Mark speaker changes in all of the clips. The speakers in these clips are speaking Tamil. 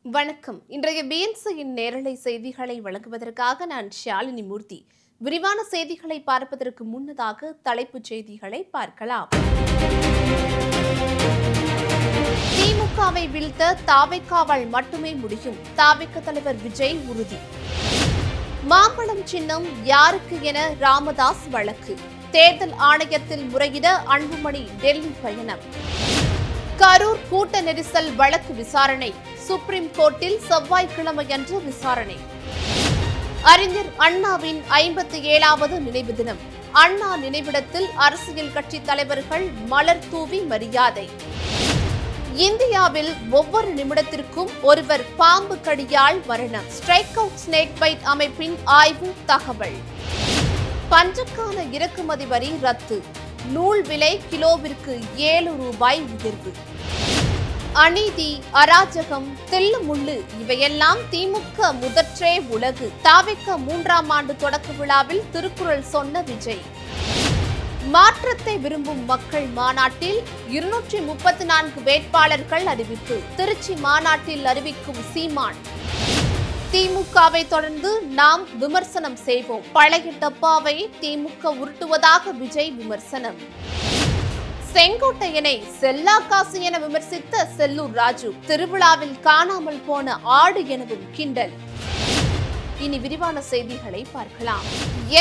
Speaker 1: வணக்கம். இன்றைய பிஎன்சியின் நேரலை செய்திகளை வழங்குவதற்காக நான் ஷாலினி மூர்த்தி. விரிவான செய்திகளை பார்ப்பதற்கு முன்னதாக தலைப்புச் செய்திகளை பார்க்கலாம். திமுகவை வீழ்த்த தாவேக்காவால் மட்டுமே முடியும். தாவேக்க தலைவர் விஜய் உறுதி. மாம்பழம் சின்னம் யாருக்கு என ராமதாஸ் வழக்கு. தேர்தல் ஆணையத்தில் முறையிட அன்புமணி டெல்லி பயணம். கரூர் கூட்ட நெரிசல் வழக்கு விசாரணை. சுப்ரீம் கோர்ட்டில் செவ்வாய்க்கிழமையன்று விசாரணை. அறிஞர் அண்ணாவின் 57வது நினைவு தினம். அண்ணா நினைவிடத்தில் அரசியல் கட்சி தலைவர்கள் மலர் தூவி மரியாதை. இந்தியாவில் ஒவ்வொரு நிமிடத்திற்கும் ஒருவர் பாம்பு கடியால் மரணம். ஸ்ட்ரைக் அவுட் ஸ்னேக் பைட் அமைப்பின் ஆய்வு தகவல். பஞ்சுக்கான இறக்குமதி வரி ரத்து. நூல் விலை கிலோவிற்கு 7 ரூபாய் உயர்வு. அநீதி, அராஜகம், தில்லுமுள்ளு இவையெல்லாம் திமுக முதற்றே உலகு. தாவேக்க 3ஆம் ஆண்டு தொடக்க விழாவில் திருக்குறள் சொன்ன விஜய். மாற்றத்தை விரும்பும் மக்கள் மாநாட்டில் 234 வேட்பாளர்கள் அறிவிப்பு. திருச்சி மாநாட்டில் அறிவிக்கும் சீமான். திமுகவை தொடர்ந்து நாம் விமர்சனம் செய்வோம். பழைய டப்பாவை திமுக உருட்டுவதாக விஜய் விமர்சனம். செங்கோட்டையனை செல்லா காசு என விமர்சித்த செல்லூர் ராஜு. திருவிழாவில் காணாமல் போன ஆடு எனவும் கிண்டல். இனி விரிவான செய்திகளை பார்க்கலாம்.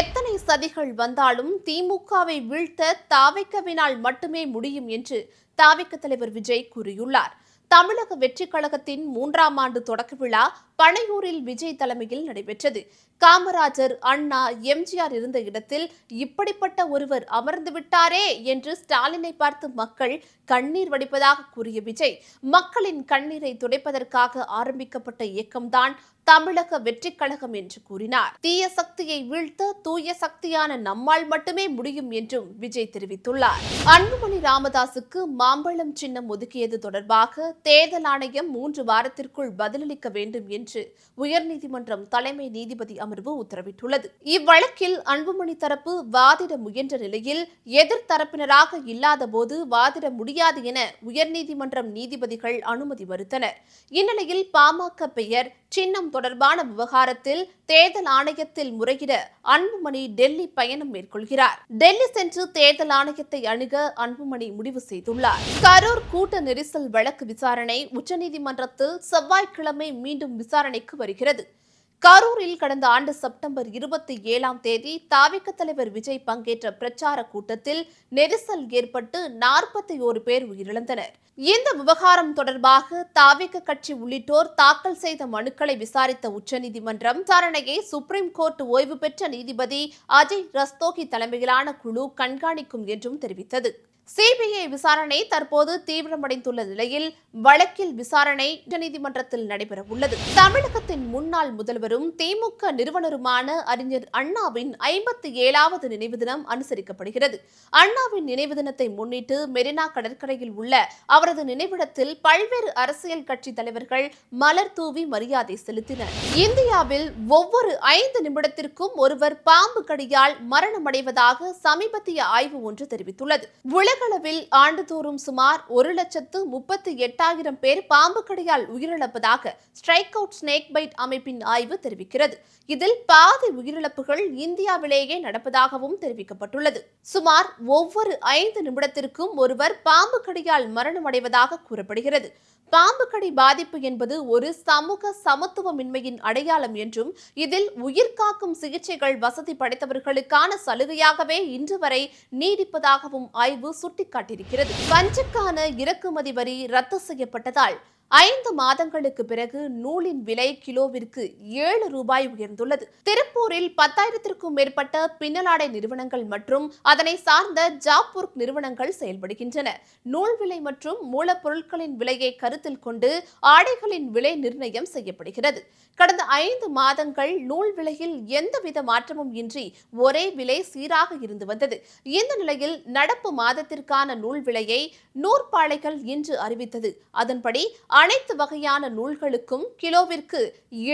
Speaker 1: எத்தனை சதிகள் வந்தாலும் திமுகவை வீழ்த்த தாவேக்கவினால் மட்டுமே முடியும் என்று தாவேக்க தலைவர் விஜய் கூறியுள்ளார். தமிழக வெற்றி கழகத்தின் 3ஆம் ஆண்டு தொடக்க விழா பனையூரில் விஜய் தலைமையில் நடைபெற்றது. காமராஜர், அண்ணா, எம்ஜிஆர் இருந்த இடத்தில் இப்படிப்பட்ட ஒருவர் அமர்ந்து விட்டாரே என்று ஸ்டாலினை பார்த்து மக்கள் கண்ணீர் வடிப்பதாக கூறிய விஜய், மக்களின் கண்ணீரை துடைப்பதற்காக ஆரம்பிக்கப்பட்ட இயக்கம்தான் தமிழக வெற்றி கழகம் என்று கூறினார். தீய சக்தியை வீழ்த்த தூய சக்தியான நம்மால் மட்டுமே முடியும் என்றும் விஜய் தெரிவித்துள்ளார். அன்புமணி ராமதாசுக்கு மாம்பழம் சின்னம் ஒதுக்கியது தொடர்பாக தேர்தல் ஆணையம் 3 வாரத்திற்குள் பதிலளிக்க வேண்டும் என்று உயர்நீதிமன்றம் தலைமை நீதிபதி அமர்வு உத்தரவிட்டுள்ளது. இவ்வழக்கில் அன்புமணி தரப்பு வாதிட முயன்ற நிலையில் எதிர்த்தரப்பினராக இல்லாத போது வாதிட முடியாது என உயர்நீதிமன்றம் நீதிபதிகள் அனுமதி மறுத்தனர். இந்நிலையில் பாமக பெயர் சின்னம் தொடர்பான விவகாரத்தில் தேர்தல் ஆணையத்தில் முறையிட அன்புமணி டெல்லி பயணம் மேற்கொள்கிறார். டெல்லி சென்று தேர்தல் ஆணையத்தை அணுக அன்புமணி முடிவு செய்துள்ளார். கரூர் கூட்ட நெரிசல் வழக்கு விசாரணை உச்சநீதிமன்றத்தில் செவ்வாய்க்கிழமை மீண்டும் விசாரணைக்கு வருகிறது. கரூரில் கடந்த ஆண்டு செப்டம்பர் 27ஆம் தேதி தாவேக்க தலைவர் விஜய் பங்கேற்ற பிரச்சார கூட்டத்தில் நெரிசல் ஏற்பட்டு 41 பேர் உயிரிழந்தனர். இந்த விவகாரம் தொடர்பாக தாவேக்க கட்சி உள்ளிட்டோர் தாக்கல் செய்த மனுக்களை விசாரித்த உச்சநீதிமன்றம் விசாரணையை சுப்ரீம் கோர்ட் ஓய்வு பெற்ற நீதிபதி அஜய் ரஸ்தோகி தலைமையிலான குழு கண்காணிக்கும் என்றும் தெரிவித்தது. சிபிஐ விசாரணை தற்போது தீவிரமடைந்துள்ள நிலையில் வழக்கில் விசாரணை உச்சநீதிமன்றத்தில் நடைபெறவுள்ளது. தமிழகத்தின் முன்னாள் முதல்வரும் திமுக நிறுவனருமான அறிஞர் அண்ணாவின் 57வது நினைவு தினம் அனுசரிக்கப்படுகிறது. அண்ணாவின் நினைவு தினத்தை முன்னிட்டு மெரினா கடற்கரையில் உள்ள அவரது நினைவிடத்தில் பல்வேறு அரசியல் கட்சி தலைவர்கள் மலர் தூவி மரியாதை செலுத்தினர். இந்தியாவில் ஒவ்வொரு 5 நிமிடத்திற்கும் ஒருவர் பாம்பு கடியால் மரணமடைவதாக சமீபத்திய ஆய்வு ஒன்று தெரிவித்துள்ளது. உலகளவில் ஆண்டுதோறும் சுமார் 1,38,000 பேர் பாம்பு கடியால் உயிரிழப்பதாக ஸ்ட்ரைக் அவுட் ஸ்னேக் பைட் அமைப்பின் ஆய்வு தெரிவிக்கிறது. இதில் பாதி உயிரிழப்புகள் இந்தியாவிலேயே நடப்பதாகவும் தெரிவிக்கப்பட்டுள்ளது. சுமார் ஒவ்வொரு 5 நிமிடத்திற்கும் ஒருவர் பாம்பு கடியால் மரணமடைவதாக கூறப்படுகிறது. பாம்பு கடி பாதிப்பு என்பது ஒரு சமூக சமத்துவமின்மையின் அடையாளம் என்றும் இதில் உயிர்காக்கும் சிகிச்சைகள் வசதி படைத்தவர்களுக்கான சலுகையாகவே இன்று வரை நீடிப்பதாகவும் ஆய்வு சுட்டிக்காட்டியிருக்கிறது. பஞ்சுக்கான இறக்குமதி வரி ரத்து செய்யப்பட்டதால் 5 மாதங்களுக்கு பிறகு நூலின் விலை கிலோவிற்கு 7 ரூபாய் உயர்ந்துள்ளது. திருப்பூரில் 10,000க்கும் மேற்பட்ட பின்னலாடை நிறுவனங்கள் மற்றும் அதனை சார்ந்த ஜாப் ஒர்க் நிறுவனங்கள் செயல்படுகின்றன. நூல் விலை மற்றும் மூலப்பொருட்களின் விலையை கருத்தில் கொண்டு ஆடைகளின் விலை நிர்ணயம் செய்யப்படுகிறது. கடந்த 5 மாதங்கள் நூல் விலையில் எந்தவித மாற்றமும் இன்றி ஒரே விலை சீராக இருந்து வந்தது. இந்த நிலையில் நடப்பு மாதத்திற்கான நூல் விலையை நூற்பாலைகள் இன்று அறிவித்தது. அதன்படி அனைத்து வகையான நூல்களுக்கும் கிலோவிற்கு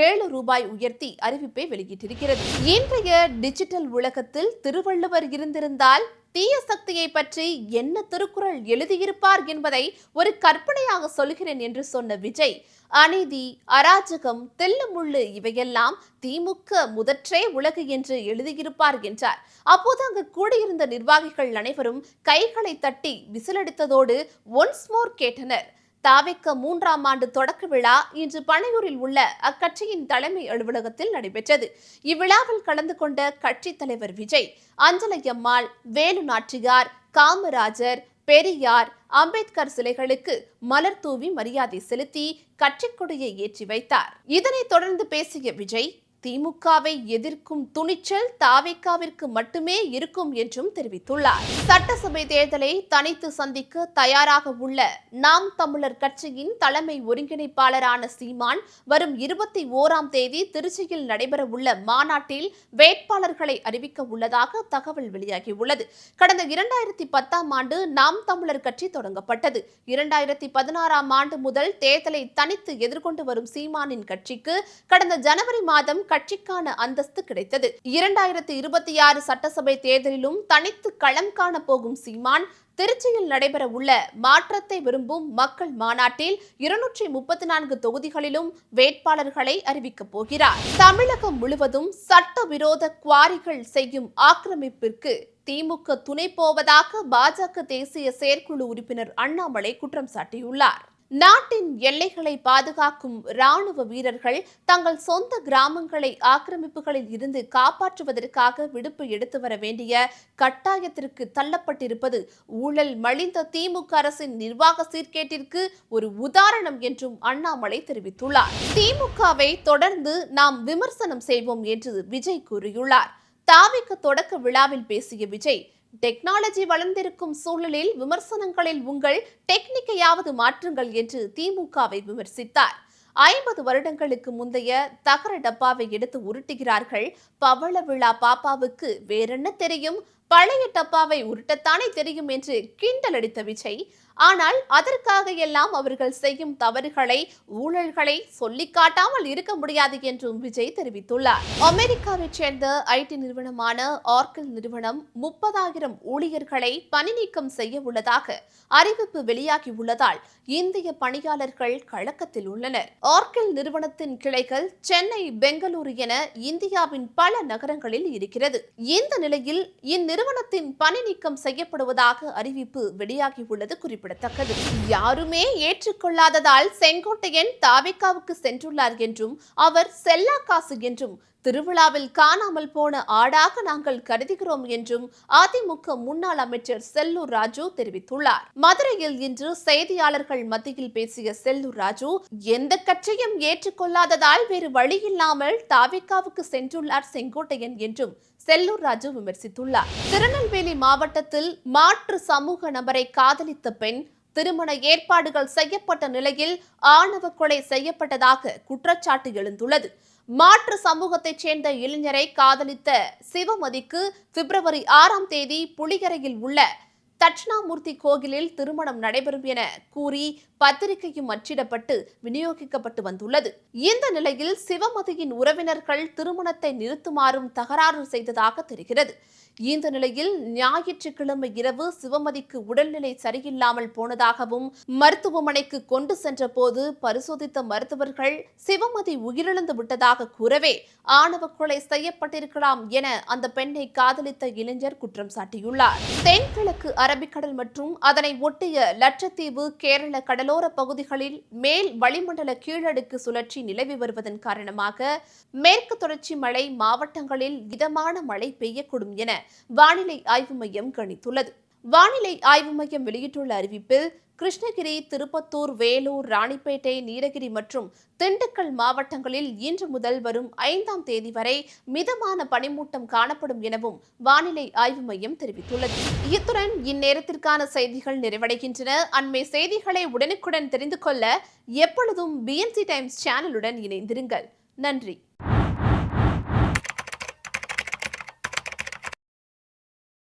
Speaker 1: 7 ரூபாய் உயர்த்தி அறிவிப்பை வெளியிட்டிருக்கிறது. இன்றைய டிஜிட்டல் உலகத்தில் திருவள்ளுவர் இருந்திருந்தால் தீய சக்தியை பற்றி என்ன திருக்குறள் எழுதியிருப்பார் என்பதை ஒரு கற்பனையாக சொல்கிறேன் என்று சொன்ன விஜய், அநீதி, அராஜகம், தில்லுமுள்ளு இவையெல்லாம் திமுக முதற்றே உலகு என்று எழுதியிருப்பார் என்றார். அப்போது அங்கு கூடியிருந்த நிர்வாகிகள் அனைவரும் கைகளை தட்டி விசிலடித்ததோடு ஒன்ஸ் மோர் கேட்டனர். தாவேக 3ஆம் ஆண்டு தொடக்க விழா இன்று பனையூரில் உள்ள அக்கட்சியின் தலைமை அலுவலகத்தில் நடைபெற்றது. இவ்விழாவில் கலந்து கொண்ட கட்சி தலைவர் விஜய், அஞ்சலையம்மாள், வேலு நாச்சியார், காமராஜர், பெரியார், அம்பேத்கர் சிலைகளுக்கு மலர் தூவி மரியாதை செலுத்தி கட்சிக் கொடியை ஏற்றி வைத்தார். இதனைத் தொடர்ந்து பேசிய விஜய், திமுகவை எதிர்க்கும் துணிச்சல் தாவேகாவிற்கு மட்டுமே இருக்கும் என்றும் தெரிவித்துள்ளார். சட்டசபை தேர்தலை தனித்து சந்திக்க தயாராக உள்ள நாம் தமிழர் கட்சியின் தலைமை ஒருங்கிணைப்பாளரான சீமான் வரும் 21ஆம் தேதி திருச்சியில் நடைபெற உள்ள மாநாட்டில் வேட்பாளர்களை அறிவிக்க உள்ளதாக தகவல் வெளியாகியுள்ளது. கடந்த 2010ஆம் ஆண்டு நாம் தமிழர் கட்சி தொடங்கப்பட்டது. 2016ஆம் ஆண்டு முதல் தேர்தலை தனித்து எதிர்கொண்டு வரும் சீமானின் கட்சிக்கு கடந்த ஜனவரி மாதம் கட்சிக்கான அந்தஸ்து கிடைத்தது. 2026 சட்டசபை தேர்தலிலும் தனித்து களம் காண போகும் சீமான் திருச்சியில் நடைபெற உள்ள மாற்றத்தை விரும்பும் மக்கள் மாநாட்டில் 234 தொகுதிகளிலும் வேட்பாளர்களை அறிவிக்கப் போகிறார். தமிழகம் முழுவதும் சட்டவிரோத குவாரிகள் செய்யும் ஆக்கிரமிப்பிற்கு திமுக துணை போவதாக பாஜக தேசிய செயற்குழு உறுப்பினர் அண்ணாமலை குற்றம் சாட்டியுள்ளார். நாட்டின் எல்லைகளை பாதுகாக்கும் ராணுவ வீரர்கள் தங்கள் சொந்த கிராமங்களை ஆக்கிரமிப்புகளில் இருந்து காப்பாற்றுவதற்காக விடுப்பு எடுத்து வர வேண்டிய கட்டாயத்திற்கு தள்ளப்பட்டிருப்பது ஊழல் மலிந்த திமுக அரசின் நிர்வாக சீர்கேட்டிற்கு ஒரு உதாரணம் என்றும் அண்ணாமலை தெரிவித்துள்ளார். திமுகவை தொடர்ந்து நாம் விமர்சனம் செய்வோம் என்று விஜய் கூறியுள்ளார். தாவேக தொடக்க விழாவில் பேசிய விஜய், டெக்னாலஜி வளர்ந்திருக்கும் சூழலில் விமர்சனங்களில் உங்கள் டெக்னிக்கையாவது மாற்றுங்கள் என்று திமுகவை விமர்சித்தார். 50 வருடங்களுக்கு முந்தைய தகர டப்பாவை எடுத்து உருட்டுகிறார்கள். பவள விழா பாப்பாவுக்கு வேறென்ன தெரியும், பழைய டப்பாவை உருட்டத்தானே தெரியும் என்று கிண்டல் அடித்த விஜய், ஆனால் அதற்காக எல்லாம் அவர்கள் செய்யும் தவறுகளை, ஊழல்களை சொல்லி காட்டாமல் இருக்க முடியாது என்றும் விஜய் தெரிவித்துள்ளார். அமெரிக்காவைச் சேர்ந்த ஐடி நிறுவனமான ஆர்க்கிள் நிறுவனம் 30,000 ஊழியர்களை பணி நீக்கம் செய்ய உள்ளதாக அறிவிப்பு வெளியாகியுள்ளதால் இந்திய பணியாளர்கள் கலக்கத்தில் உள்ளனர். ஆர்க்கிள் நிறுவனத்தின் கிளைகள் சென்னை, பெங்களூரு என இந்தியாவின் பல நகரங்களில் இருக்கிறது. இந்த நிலையில் இந்நிறுவனத்தின் பணி நீக்கம் செய்யப்படுவதாக அறிவிப்பு வெளியாகியுள்ளது குறிப்பிடத்தக்கது. யாருமே ஏற்றுக்கொள்ளாததால் செங்கோட்டையன் தாவேகாவுக்கு சென்றுள்ளார் என்றும் அவர் செல்லா காசு என்றும் திருவிழாவில் காணாமல் போன ஆடாக நாங்கள் கருதுகிறோம் என்றும் அதிமுக முன்னாள் அமைச்சர் செல்லூர் ராஜு தெரிவித்துள்ளார். மதுரையில் இன்று செய்தியாளர்கள் மத்தியில் பேசிய செல்லூர் ராஜு, எந்த கட்சியும் ஏற்றுக்கொள்ளாததால் வேறு வழியில்லாமல் தாவேகாவுக்கு சென்றுள்ளார் செங்கோட்டையன் என்றும் செல்லூர் ராஜு விமர்சித்துள்ளார். திருநெல்வேலி மாவட்டத்தில் மாற்று சமூக நபரை காதலித்த பெண் திருமண ஏற்பாடுகள் செய்யப்பட்ட நிலையில் ஆணவ கொலை செய்யப்பட்டதாக குற்றச்சாட்டு எழுந்துள்ளது. மாற்று சமூகத்தைச் சேர்ந்த இளைஞரை காதலித்த சிவமதிக்கு பிப்ரவரி 6ஆம் தேதி புளியரையில் உள்ள தட்சிணாமூர்த்தி கோயிலில் திருமணம் நடைபெறும் என கூறி பத்திரிகையும் அச்சிடப்பட்டு விநியோகிக்கப்பட்டு வந்துள்ளது. இந்த நிலையில் சிவமதியின் உறவினர்கள் திருமணத்தை நிறுத்துமாறும் தகராறு செய்ததாக தெரிகிறது. இந்த நிலையில் ஞாயிற்றுக்கிழமை இரவு சிவமதிக்கு உடல்நிலை சரியில்லாமல் போனதாகவும் மருத்துவமனைக்கு கொண்டு சென்ற போது பரிசோதித்த மருத்துவர்கள் சிவமதி உயிரிழந்து விட்டதாக கூறவே ஆணவ கொலை செய்யப்பட்டிருக்கலாம் என அந்த பெண்ணை காதலித்த இளைஞர் குற்றம் சாட்டியுள்ளார். தென்கிழக்கு அரபிக்கடல் மற்றும் அதனை ஒட்டிய லட்சத்தீவு, கேரள கடலோர பகுதிகளில் மேல் வளிமண்டல கீழடுக்கு சுழற்சி நிலவி வருவதன் காரணமாக மேற்கு தொடர்ச்சி மலை மாவட்டங்களில் மிதமான மழை பெய்யக்கூடும் என வானிலை ஆய்வு மையம் கணித்துள்ளது. வானிலை ஆய்வு மையம் வெளியிட்டுள்ள அறிவிப்பில் கிருஷ்ணகிரி, திருப்பத்தூர், வேலூர், ராணிப்பேட்டை, நீலகிரி மற்றும் திண்டுக்கல் மாவட்டங்களில் இன்று முதல் வரும் 5ஆம் தேதி வரை மிதமான பனிமூட்டம் காணப்படும் எனவும் வானிலை ஆய்வு மையம் தெரிவித்துள்ளது. இத்துடன் இந்நேரத்திற்கான செய்திகள் நிறைவடைகின்றன. அண்மை செய்திகளை உடனுக்குடன் தெரிந்து கொள்ள எப்பொழுதும் BNC டைம்ஸ் சேனலுடன் இணைந்திருங்கள். நன்றி.